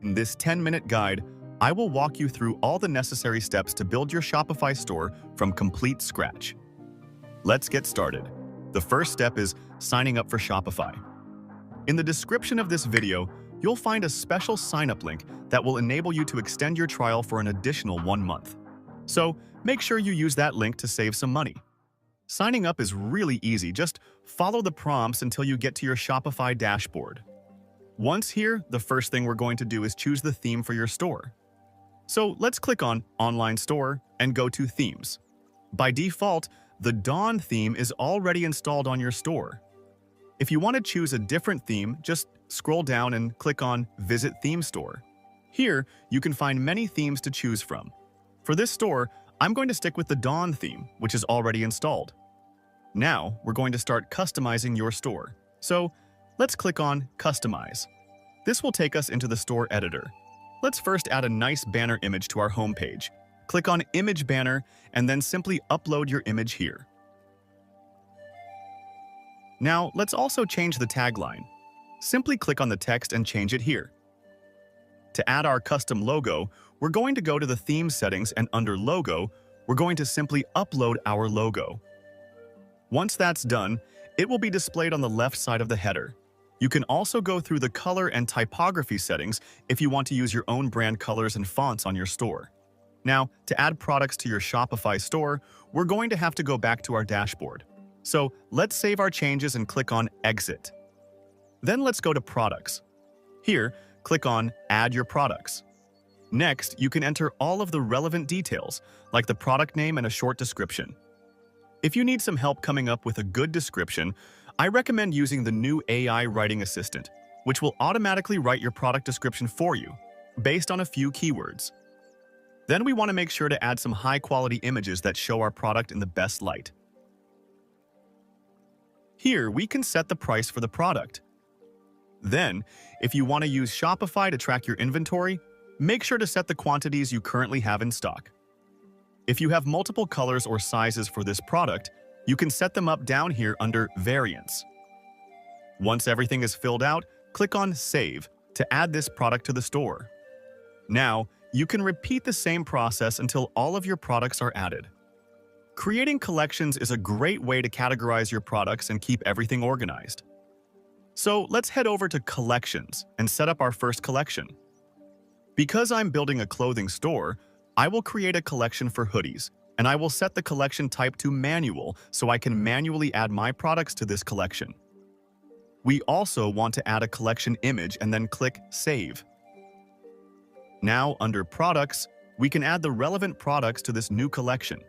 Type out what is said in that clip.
In this 10-minute guide, I will walk you through all the necessary steps to build your Shopify store from complete scratch. Let's get started. The first step is signing up for Shopify. In the description of this video, you'll find a special sign-up link that will enable you to extend your trial for an additional 1 month. So make sure you use that link to save some money. Signing up is really easy. Just follow the prompts until you get to your Shopify dashboard. Once here, the first thing we're going to do is choose the theme for your store. So let's click on Online Store and go to Themes. By default, the Dawn theme is already installed on your store. If you want to choose a different theme, just scroll down and click on Visit Theme Store. Here, you can find many themes to choose from. For this store, I'm going to stick with the Dawn theme, which is already installed. Now, we're going to start customizing your store. So, let's click on Customize. This will take us into the store editor. Let's first add a nice banner image to our homepage. Click on Image Banner and then simply upload your image here. Now, let's also change the tagline. Simply click on the text and change it here. To add our custom logo, we're going to go to the theme settings and under Logo, we're going to simply upload our logo. Once that's done, it will be displayed on the left side of the header. You can also go through the color and typography settings if you want to use your own brand colors and fonts on your store. Now, to add products to your Shopify store, we're going to have to go back to our dashboard. So let's save our changes and click on Exit. Then let's go to Products. Here, click on Add Your Products. Next, you can enter all of the relevant details, like the product name and a short description. If you need some help coming up with a good description, I recommend using the new AI writing assistant, which will automatically write your product description for you, based on a few keywords. Then we want to make sure to add some high-quality images that show our product in the best light. Here, we can set the price for the product. Then, if you want to use Shopify to track your inventory, make sure to set the quantities you currently have in stock. If you have multiple colors or sizes for this product, you can set them up down here under Variants. Once everything is filled out, click on Save to add this product to the store. Now, you can repeat the same process until all of your products are added. Creating collections is a great way to categorize your products and keep everything organized. So let's head over to Collections and set up our first collection. Because I'm building a clothing store, I will create a collection for hoodies, and I will set the collection type to Manual so I can manually add my products to this collection. We also want to add a collection image and then click Save. Now, under Products, we can add the relevant products to this new collection.